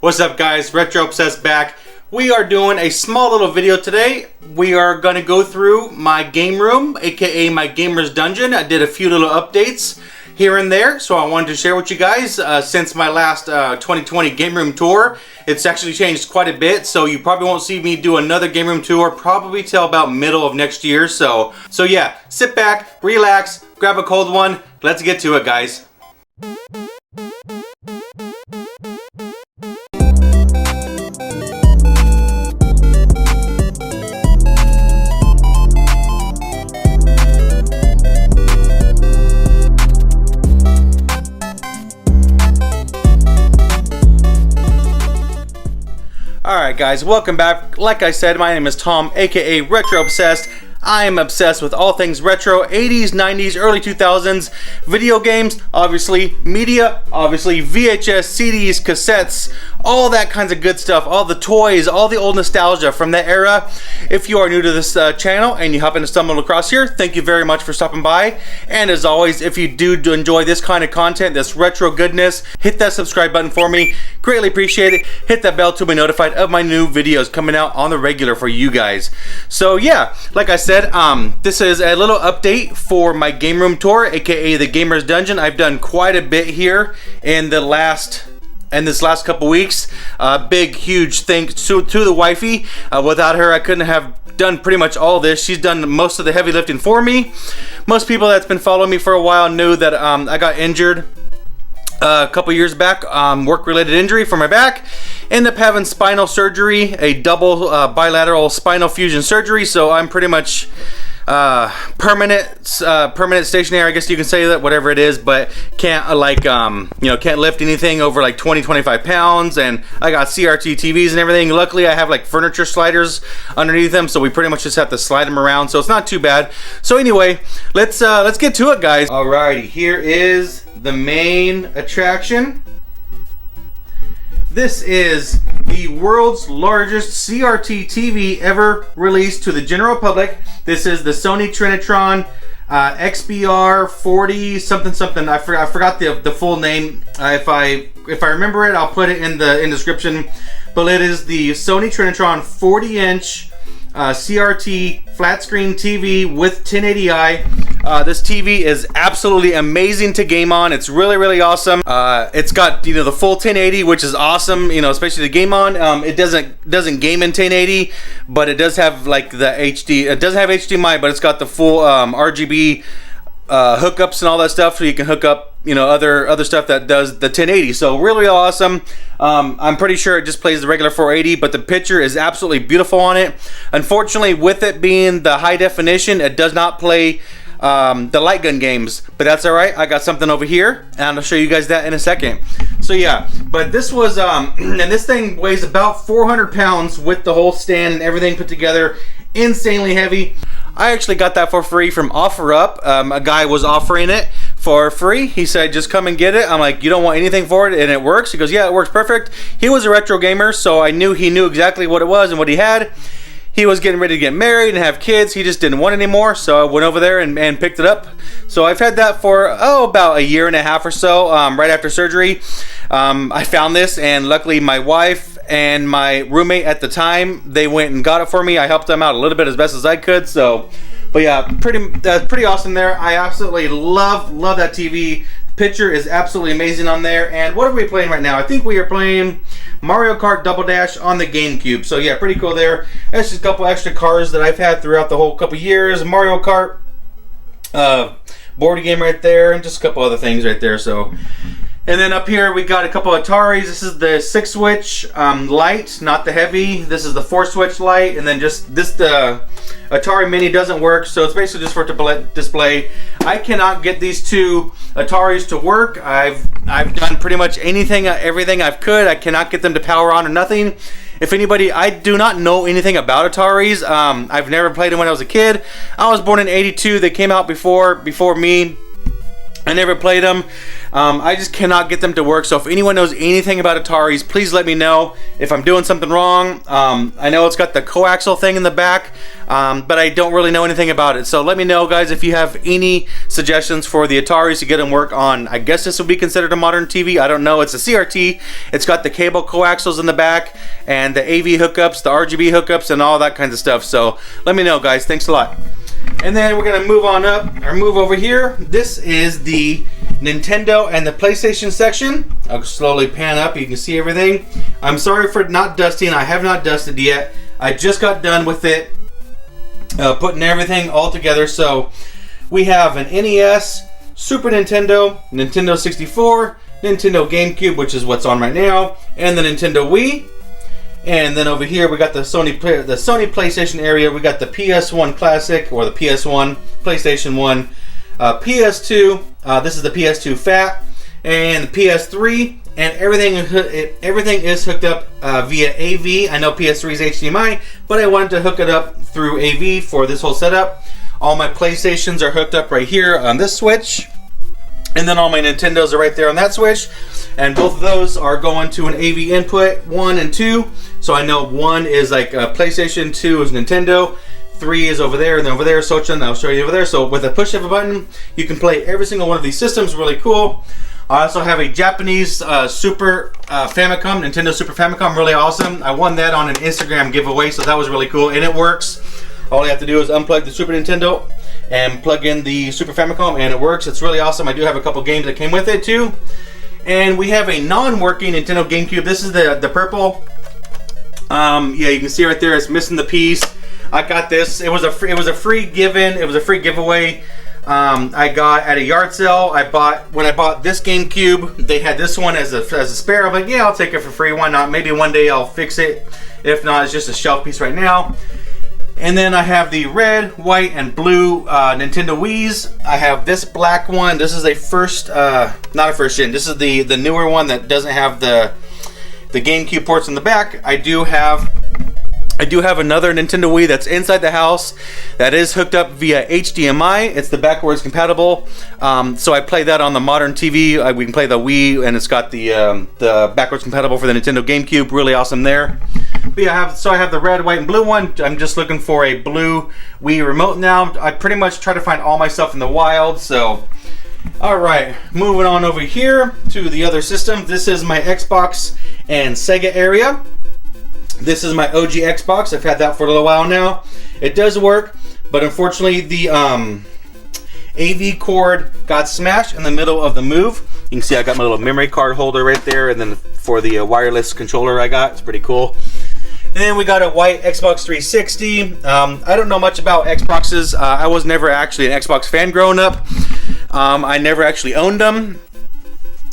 What's up guys, retrobsessed back. We are doing a small little video today. We are going to go through my game room, aka my gamer's dungeon. I did a few little updates here and there, so I wanted to share with you guys since my last 2020 game room tour. It's actually changed quite a bit, so you probably won't see me do another game room tour probably till about middle of next year. So yeah, sit back, relax, grab a cold one. Let's get to it, guys. Alright guys, welcome back. Like I said, my name is Tom, aka Retro Obsessed. I am obsessed with all things retro, 80s, 90s, early 2000s, video games, obviously, media, obviously, VHS, CDs, cassettes, all that kinds of good stuff, all the toys, all the old nostalgia from that era. If you are new to this channel and you happen to stumble across here, thank you very much for stopping by. And as always, if you do enjoy this kind of content, this retro goodness, hit that subscribe button for me. Greatly appreciate it. Hit that bell to be notified of my new videos coming out on the regular for you guys. So yeah, like I said, this is a little update for my game room tour, aka the Gamer's Dungeon. I've done quite a bit here in this last couple weeks. Big huge thanks to the wifey. Without her, I couldn't have done pretty much all this. She's done most of the heavy lifting for me. Most people that's been following me for a while knew that I got injured a couple years back, work-related injury for my back. Ended up having spinal surgery, a double bilateral spinal fusion surgery. So I'm pretty much permanent stationary, I guess you can say that, whatever it is, but can't can't lift anything over like 20-25 pounds. And I got Crt TVs and everything. Luckily I have like furniture sliders underneath them, so we pretty much just have to slide them around, so it's not too bad. So anyway, let's get to it, guys. Alrighty, here is the main attraction. This is the world's largest Crt TV ever released to the general public. This is the Sony Trinitron XBR 40 something. I forgot the full name. If I remember it, I'll put it in the description. But it is the Sony Trinitron 40-inch CRT flat screen TV with 1080i. This TV is absolutely amazing to game on. It's really awesome. It's got the full 1080, which is awesome. Especially to game on. It doesn't game in 1080, but it does have like the HD. It doesn't have HDMI, but it's got the full RGB hookups and all that stuff, so you can hook up other stuff that does the 1080. So really awesome. I'm pretty sure it just plays the regular 480, but the picture is absolutely beautiful on it. Unfortunately, with it being the high definition, it does not play the light gun games, but that's alright. I got something over here and I'll show you guys that in a second. So yeah, but this was and this thing weighs about 400 pounds with the whole stand and everything put together. Insanely heavy. I actually got that for free from OfferUp. A guy was offering it for free. He said, just come and get it. I'm like, you don't want anything for it and it works? He goes, yeah, it works perfect. He was a retro gamer, so I knew he knew exactly what it was and what he had. He was getting ready to get married and have kids. He just didn't want it anymore, so I went over there and picked it up. So I've had that for about a year and a half or so, right after surgery. I found this, and luckily my wife and my roommate at the time, they went and got it for me. I helped them out a little bit as best as I could. So, but yeah, pretty awesome there. I absolutely love that TV. Picture is absolutely amazing on there. And what are we playing right now? I think we are playing Mario Kart Double Dash on the Gamecube. So yeah, pretty cool there. That's just a couple extra cars that I've had throughout the whole couple years. Mario Kart board game right there, and just a couple other things right there. So, and then up here we got a couple of Ataris. This is the 6-switch light, not the heavy. This is the 4-switch light, and then just this Atari Mini doesn't work, so it's basically just for display. I cannot get these two Ataris to work. I've done pretty much everything I could. I cannot get them to power on or nothing. If anybody, I do not know anything about Ataris. I've never played them when I was a kid. I was born in '82. They came out before me. I never played them. I just cannot get them to work. So if anyone knows anything about Ataris, please let me know if I'm doing something wrong. I know it's got the coaxial thing in the back, but I don't really know anything about it. So let me know, guys, if you have any suggestions for the Ataris to get them work on. I guess this would be considered a modern TV. I don't know. It's a CRT. It's got the cable coaxials in the back and the AV hookups, the RGB hookups, and all that kinds of stuff. So let me know, guys. Thanks a lot. And then we're gonna move on up, or move over here. This is the Nintendo and the PlayStation section. I'll slowly pan up, you can see everything. I'm sorry for not dusting, I have not dusted yet. I just got done with it, putting everything all together. So we have an NES, Super Nintendo, Nintendo 64, Nintendo Gamecube, which is what's on right now, and the Nintendo Wii. And then over here we got the Sony PlayStation area. We got the PS1 Classic, or the PS1, PlayStation 1, PS2. This is the PS2 Fat, and the PS3. And everything is hooked up via AV. I know PS3 is HDMI, but I wanted to hook it up through AV for this whole setup. All my PlayStations are hooked up right here on this switch. And then all my Nintendos are right there on that switch. And both of those are going to an AV input, 1 and 2. So I know 1 is like PlayStation, 2 is Nintendo, 3 is over there, and then over there, Sochan, I'll show you over there. So with a push of a button, you can play every single one of these systems, really cool. I also have a Japanese Super Famicom, Nintendo Super Famicom, really awesome. I won that on an Instagram giveaway, so that was really cool, and it works. All you have to do is unplug the Super Nintendo and plug in the Super Famicom, and it works. It's really awesome. I do have a couple games that came with it too. And we have a non-working Nintendo GameCube. This is the purple. Yeah, you can see right there, it's missing the piece. I got this. It was a free given. It was a free giveaway. I got at a yard sale. When I bought this GameCube, they had this one as a spare. I'm like, yeah, I'll take it for free. Why not? Maybe one day I'll fix it. If not, it's just a shelf piece right now. And then I have the red, white, and blue Nintendo Wii's. I have this black one. This is a not a first gen. This is the newer one that doesn't have the GameCube ports in the back. I do have another Nintendo Wii that's inside the house that is hooked up via HDMI. It's the backwards compatible. So I play that on the modern TV. We can play the Wii, and it's got the backwards compatible for the Nintendo GameCube. Really awesome there. But yeah, I have the red, white, and blue one. I'm just looking for a blue Wii remote now. I pretty much try to find all my stuff in the wild. So, all right, moving on over here to the other system. This is my Xbox and Sega area. This is my OG Xbox. I've had that for a little while now. It does work, but unfortunately the AV cord got smashed in the middle of the move. You can see I got my little memory card holder right there, and then for the wireless controller I got. It's pretty cool. And then we got a white Xbox 360. I don't know much about Xboxes. I was never actually an Xbox fan growing up. I never actually owned them.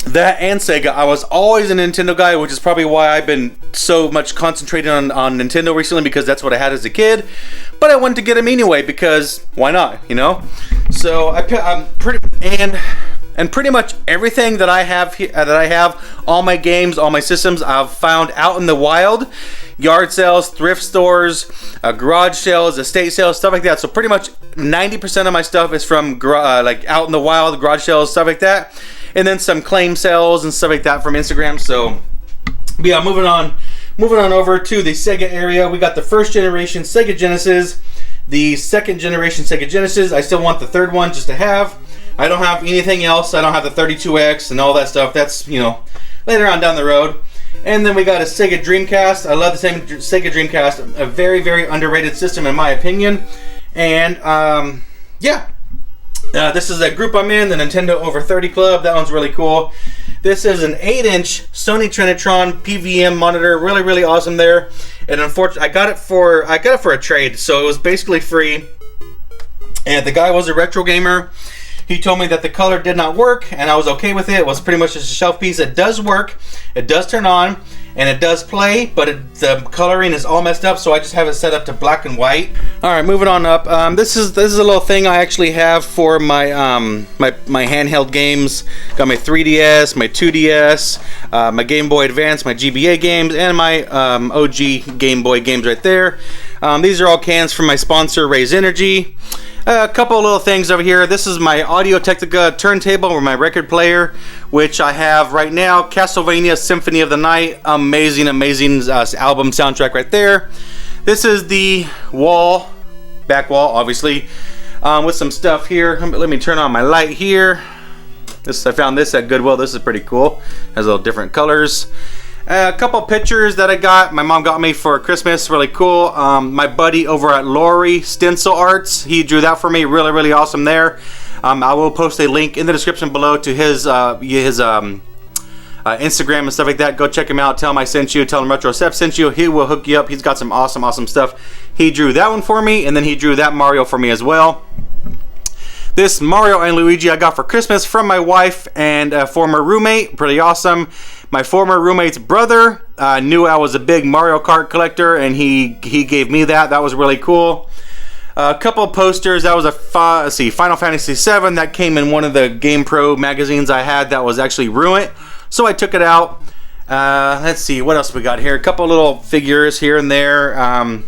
That and Sega. I was always a Nintendo guy, which is probably why I've been so much concentrated on Nintendo recently, because that's what I had as a kid. But I wanted to get them anyway, because why not, you know? So I'm pretty much everything that I have, all my games, all my systems, I've found out in the wild. Yard sales, thrift stores, garage sales, estate sales, stuff like that. So pretty much 90% of my stuff is from like out in the wild, garage sales, stuff like that. And then some claim sales and stuff like that from Instagram. So yeah, moving on over to the Sega area. We got the first generation Sega Genesis, the second generation Sega Genesis. I still want the third one just to have. I don't have anything else. I don't have the 32X and all that stuff. That's, you know, later on down the road. And then we got a Sega Dreamcast. I love the same Sega Dreamcast. A very, very underrated system in my opinion. And yeah. This is a group I'm in, the Nintendo Over 30 Club. That one's really cool. This is an 8-inch Sony Trinitron PVM monitor. Really, really awesome there. And unfortunately, I got it for a trade, so it was basically free. And the guy was a retro gamer. He told me that the color did not work, and I was okay with it. It was pretty much just a shelf piece. It does work. It does turn on, and it does play, but the coloring is all messed up, so I just have it set up to black and white. All right, moving on up. This is a little thing I actually have for my my handheld games. Got my 3DS, my 2DS, my Game Boy Advance, my GBA games, and my OG Game Boy games right there. These are all cans from my sponsor, Raze Energy. A couple of little things over here. This is my Audio Technica turntable or my record player, which I have right now. Castlevania Symphony of the Night. Amazing, amazing album soundtrack right there. This is the wall, back wall, obviously, with some stuff here. Let me turn on my light here. I found this at Goodwill. This is pretty cool. Has little different colors. A couple pictures that I got. My mom got me for Christmas. Really cool. My buddy over at Lowrie Stencil Art, he drew that for me. Really, really awesome there. I will post a link in the description below to his Instagram and stuff like that. Go check him out. Tell him I sent you. Tell him retrobsessed sent you. He will hook you up. He's got some awesome, awesome stuff. He drew that one for me, and then he drew that Mario for me as well. This Mario and Luigi I got for Christmas from my wife and a former roommate. Pretty awesome. My former roommate's brother knew I was a big Mario Kart collector, and he gave me that. That was really cool. A couple of posters. That was a Final Fantasy VII that came in one of the Game Pro magazines I had that was actually ruined, so I took it out. Let's see what else we got here. A couple little figures here and there.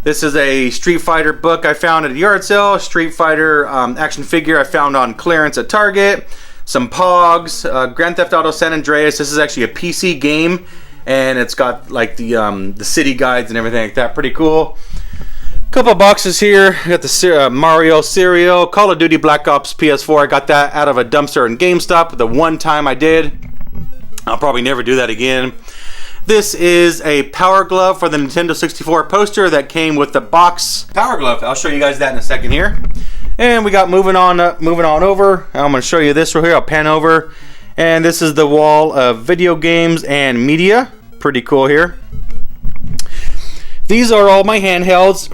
This is a Street Fighter book I found at a yard sale. Street Fighter action figure I found on clearance at Target. Some Pogs. Grand Theft Auto San Andreas. This is actually a PC game, and it's got like the city guides and everything like that. Pretty cool. Couple boxes here. I got the Mario cereal. Call of Duty Black Ops PS4. I got that out of a dumpster in GameStop. The one time I did. I'll probably never do that again. This is a Power Glove for the Nintendo 64 poster that came with the box. Power Glove. I'll show you guys that in a second here. And we got moving on over. I'm going to show you this right here. I'll pan over. And this is the wall of video games and media. Pretty cool here. These are all my handhelds.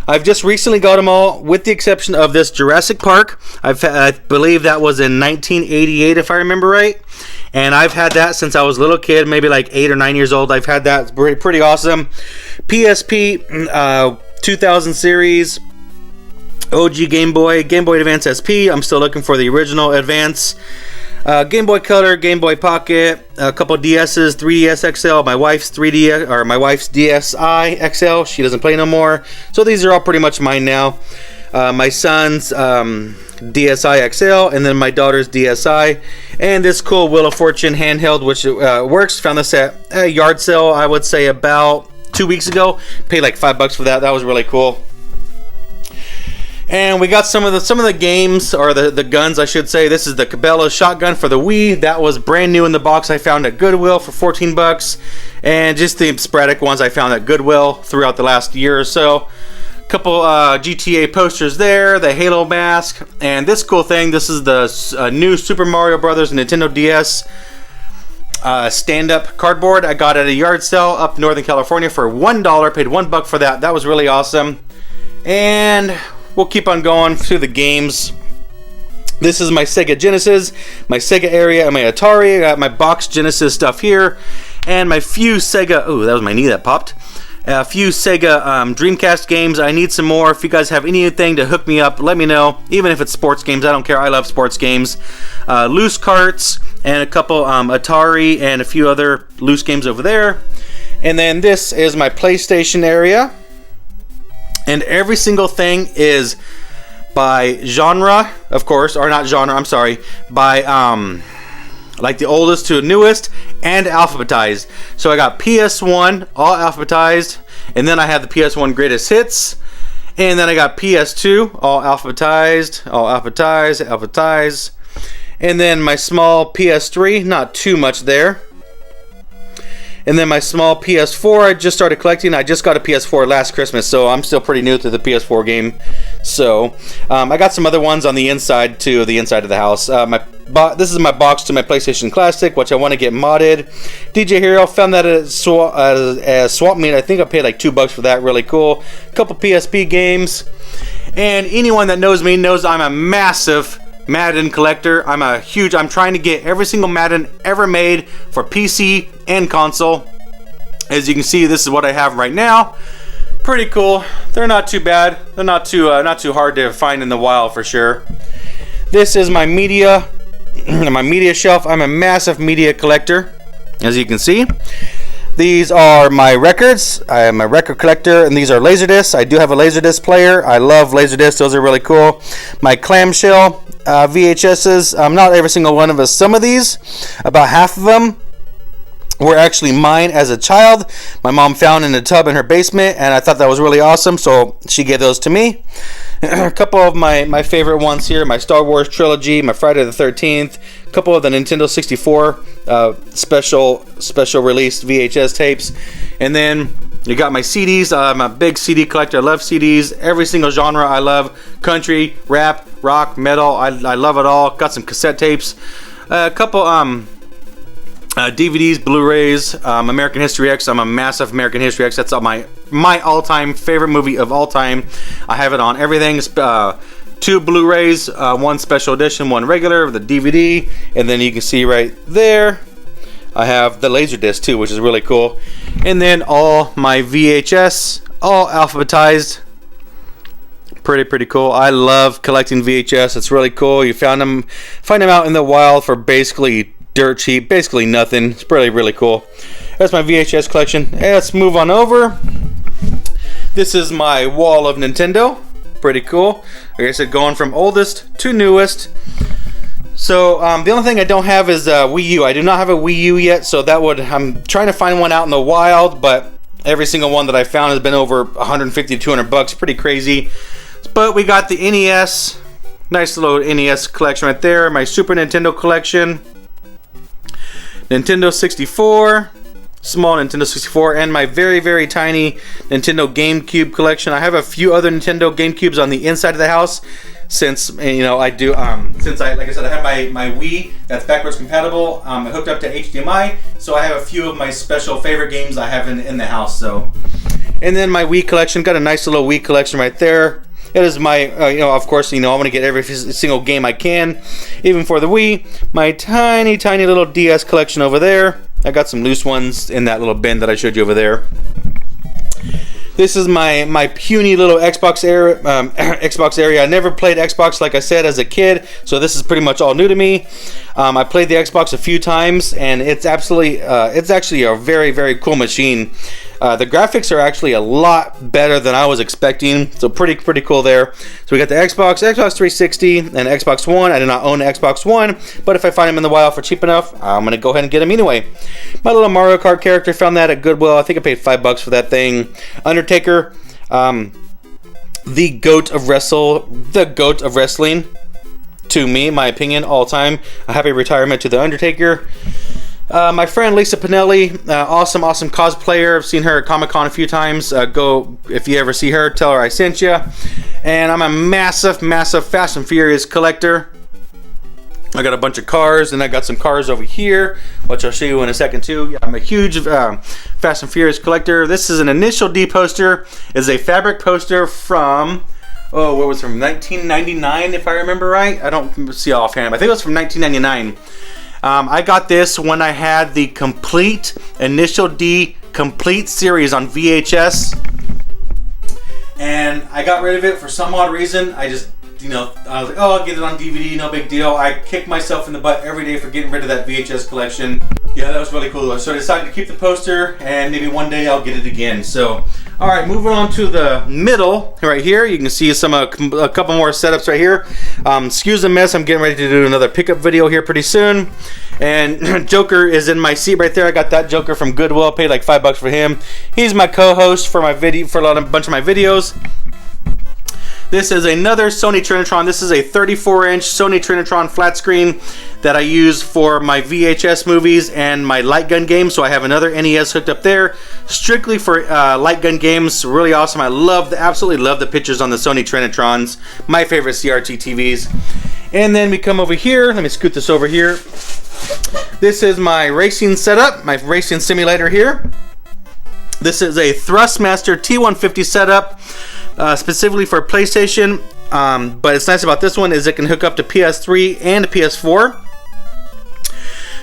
I've just recently got them all, with the exception of this Jurassic Park. I believe that was in 1988, if I remember right. And I've had that since I was a little kid, maybe like 8 or 9 years old. I've had that. It's pretty awesome. PSP 2000 series. OG Game Boy Advance SP. I'm still looking for the original Advance. Game Boy Color, Game Boy Pocket, a couple DS's, 3DS XL, my wife's DSi XL. She doesn't play no more, so these are all pretty much mine now. My son's DSi XL, and then my daughter's DSi, and this cool Wheel of Fortune handheld, which works. Found this at a yard sale, I would say about 2 weeks ago. Paid like $5 for that. That was really cool. And we got some of the games, or the guns I should say. This is the Cabela shotgun for the Wii. That was brand new in the box I found at Goodwill for $14. And just the sporadic ones I found at Goodwill throughout the last year or so. Couple GTA posters there, the Halo mask, and this cool thing. This is the new Super Mario Brothers Nintendo DS stand-up cardboard. I got at a yard sale up Northern California for $1. Paid $1 for that. That was really awesome. And we'll keep on going through the games. This is my Sega Genesis, my Sega area, and my Atari. I got my box Genesis stuff here, and my few Sega. Oh, that was my knee that popped. A few Sega Dreamcast games. I need some more. If you guys have anything to hook me up, let me know. Even if it's sports games, I don't care. I love sports games. Loose carts and a couple Atari and a few other loose games over there. And then this is my PlayStation area. And every single thing is by genre, of course, or not genre, I'm sorry, by like the oldest to newest and alphabetized. So I got PS1 all alphabetized, and then I have the PS1 greatest hits, and then I got PS2 all alphabetized, alphabetized, and then my small PS3, not too much there. And then my small PS4, I just started collecting. I just got a PS4 last Christmas, so I'm still pretty new to the PS4 game. So I got some other ones on the inside too, the inside of the house. This is my box to my PlayStation Classic, which I want to get modded. DJ Hero, found that at Swap Meet. I think I paid like $2 for that. Really cool. A couple PSP games. And anyone that knows me knows I'm a massive Madden collector. I'm trying to get every single Madden ever made for PC and console. As you can see, this is what I have right now. Pretty cool. They're not too bad. They're not too hard to find in the wild for sure. This is my media shelf. I'm a massive media collector, as you can see. These are my records. I am a record collector, and these are Laserdiscs. I do have a Laserdisc player. I love Laserdiscs. Those are really cool. My clamshell VHSs. Not every single one of us. Some of these, about half of them, were actually mine as a child. My mom found in a tub in her basement, and I thought that was really awesome, so she gave those to me. A couple of my favorite ones here, my Star Wars trilogy, my Friday the 13th, a couple of the Nintendo 64 special released VHS tapes, and then you got my CDs. I'm a big CD collector. I love CDs, every single genre I love. Country, rap, rock, metal, I love it all. Got some cassette tapes, a couple DVDs, Blu-rays, American History X. I'm a massive American History X. That's my all-time favorite movie of all time. I have it on everything. 2 Blu-rays, 1 special edition, 1 regular, the DVD, and then you can see right there I have the Laserdisc too, which is really cool. And then all my VHS, all alphabetized. Pretty cool. I love collecting VHS. It's really cool. You find them out in the wild for basically dirt cheap, basically nothing. It's really cool. That's my VHS collection. Hey, let's move on over. This is my wall of Nintendo. Pretty cool. Like I said, going from oldest to newest. So the only thing I don't have is Wii U. I do not have a Wii U yet, so I'm trying to find one out in the wild, but every single one that I found has been over 150 to 200 bucks. Pretty crazy. But we got the NES. Nice little NES collection right there. My Super Nintendo collection. Nintendo 64, small Nintendo 64, and my very tiny Nintendo Gamecube collection. I have a few other Nintendo Gamecubes on the inside of the house, since I do since I like I said, I have my Wii that's backwards compatible, hooked up to HDMI, so I have a few of my special favorite games I have in the house. So, and then my Wii collection, got a nice little Wii collection right there. It is my, of course, I want to get every single game I can, even for the Wii. My tiny little DS collection over there. I got some loose ones in that little bin that I showed you over there. This is my puny little Xbox area. I never played Xbox, like I said, as a kid, so this is pretty much all new to me. I played the Xbox a few times, and it's actually a very cool machine. The graphics are actually a lot better than I was expecting, so pretty cool there. So we got the Xbox 360, and Xbox One. I do not own an Xbox One, but if I find them in the wild for cheap enough, I'm gonna go ahead and get them anyway. My little Mario Kart character, found that at Goodwill. I think I paid $5 for that thing. Undertaker, the goat of wrestling, to me, my opinion, all time. A happy retirement to the Undertaker. My friend Lisa Pinelli, awesome cosplayer. I've seen her at Comic-Con a few times. Go, if you ever see her, tell her I sent you. And I'm a massive Fast and Furious collector. I got a bunch of cars, and I got some cars over here, which I'll show you in a second too. Yeah, I'm a huge Fast and Furious collector. This is an Initial D poster. It's a fabric poster from, what was it, from 1999, if I remember right. I don't see offhand, but I think it was from 1999. I got this when I had the complete Initial D complete series on VHS, and I got rid of it for some odd reason. I just, I was like, oh, I'll get it on DVD, no big deal. I kick myself in the butt every day for getting rid of that VHS collection. Yeah, that was really cool. So I decided to keep the poster, and maybe one day I'll get it again. So, all right, moving on to the middle right here. You can see a couple more setups right here. Excuse the mess. I'm getting ready to do another pickup video here pretty soon. And Joker is in my seat right there. I got that Joker from Goodwill. Paid like $5 for him. He's my co-host for my video, for a bunch of my videos. This is another Sony Trinitron. This is a 34-inch Sony Trinitron flat screen that I use for my VHS movies and my light gun games. So I have another NES hooked up there, strictly for light gun games. Really awesome. I absolutely love the pictures on the Sony Trinitrons. My favorite CRT TVs. And then we come over here. Let me scoot this over here. This is my racing setup, my racing simulator here. This is a Thrustmaster T150 setup. Specifically for PlayStation, but it's nice about this one is it can hook up to PS3 and PS4.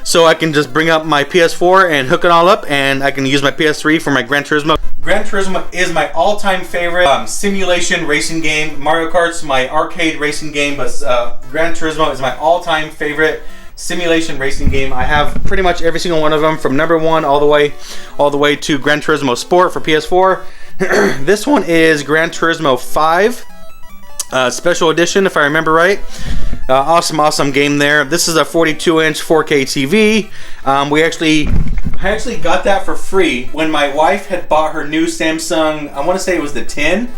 So I can just bring up my PS4 and hook it all up, and I can use my PS3 for my Gran Turismo. Gran Turismo is my all-time favorite simulation racing game. Mario Kart's my arcade racing game, but Gran Turismo is my all-time favorite simulation racing game. I have pretty much every single one of them, from number 1 all the way to Gran Turismo Sport for PS4. This one is Gran Turismo 5 special edition, if I remember right. Awesome game there. This is a 42-inch 4K TV. I actually got that for free when my wife had bought her new Samsung. I want to say it was the 10.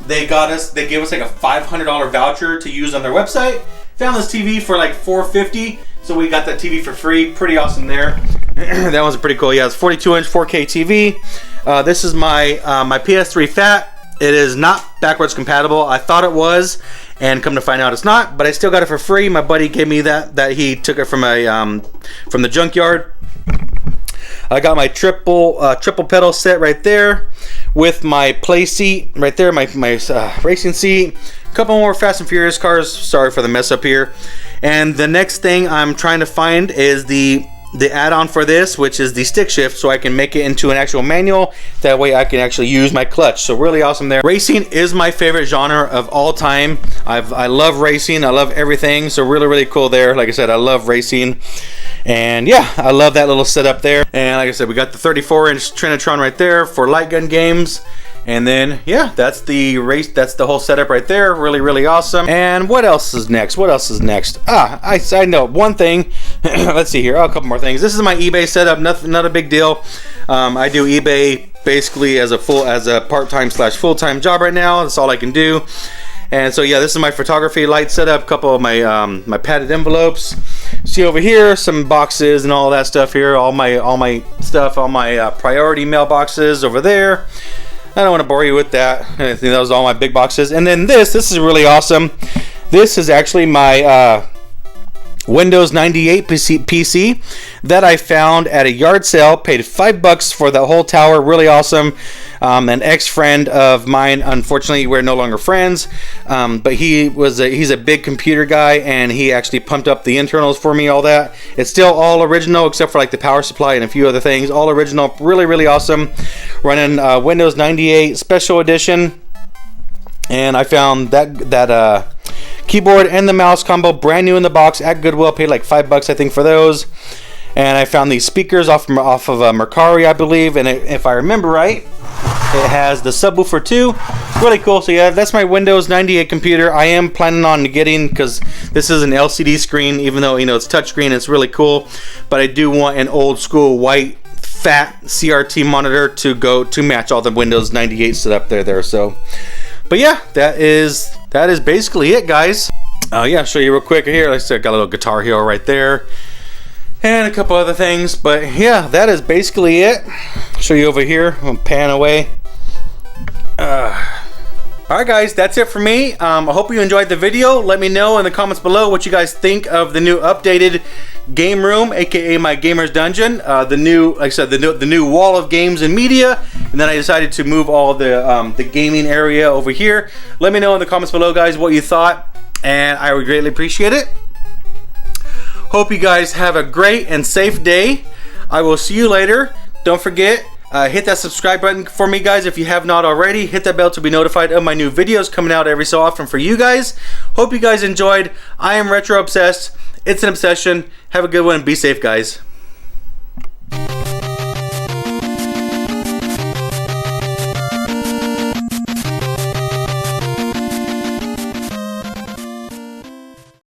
They gave us like a $500 voucher to use on their website. Found this TV for like $450, so we got that TV for free. Pretty awesome there. That was pretty cool. Yeah, it's 42-inch 4K TV. This is my my PS3 Fat. It is not backwards compatible. I thought it was, and come to find out it's not. But I still got it for free. My buddy gave me that he took it from from the junkyard. I got my triple pedal set right there with my play seat right there, my racing seat. A couple more Fast and Furious cars. Sorry for the mess up here. And the next thing I'm trying to find is the add-on for this, which is the stick shift, so I can make it into an actual manual. That way I can actually use my clutch. So really awesome there. Racing is my favorite genre of all time. I love racing. I love everything. So really cool there. Like I said, I love racing. And yeah, I love that little setup there. And like I said, we got the 34-inch Trinitron right there for light gun games. And then yeah, that's the whole setup right there. Really awesome. And what else is next? I know one thing. Let's see here. A couple more things. This is my eBay setup. Not a big deal. I do eBay basically as a part-time / full-time job right now. That's all I can do. And so yeah, this is my photography light setup. A couple of my my padded envelopes. See over here, some boxes and all that stuff here. All my stuff, all my priority mailboxes over there. I don't want to bore you with that. I think that was all my big boxes. And then this is really awesome. This is actually my Windows 98 PC that I found at a yard sale. Paid $5 for the whole tower. Really awesome. An ex-friend of mine, unfortunately we're no longer friends, but he's a big computer guy, and he actually pumped up the internals for me, all that. It's still all original except for like the power supply and a few other things. All original. Really awesome. Running Windows 98 Special Edition. And I found that keyboard and the mouse combo brand new in the box at Goodwill. Paid like $5 I think for those. And I found these speakers off of Mercari, I believe, and if I remember right, it has the subwoofer too. Really cool. So yeah, that's my Windows 98 computer. I am planning on getting, because this is an LCD screen, even though it's touchscreen, it's really cool. But I do want an old school white fat CRT monitor to match all the Windows 98 setup there. So, but yeah, that is basically it, guys. Yeah, I'll show you real quick here. Like I said, I got a little Guitar Hero right there. And a couple other things, but yeah, that is basically it. Show you over here. I'll pan away. Alright guys, that's it for me. I hope you enjoyed the video. Let me know in the comments below what you guys think of the new updated game room, aka my gamer's dungeon. The new, like I said, the new wall of games and media. And then I decided to move all the gaming area over here. Let me know in the comments below, guys, what you thought, and I would greatly appreciate it. Hope you guys have a great and safe day. I will see you later. Don't forget, hit that subscribe button for me, guys, if you have not already. Hit that bell to be notified of my new videos coming out every so often for you guys. Hope you guys enjoyed. I am Retro Obsessed. It's an obsession. Have a good one and be safe, guys.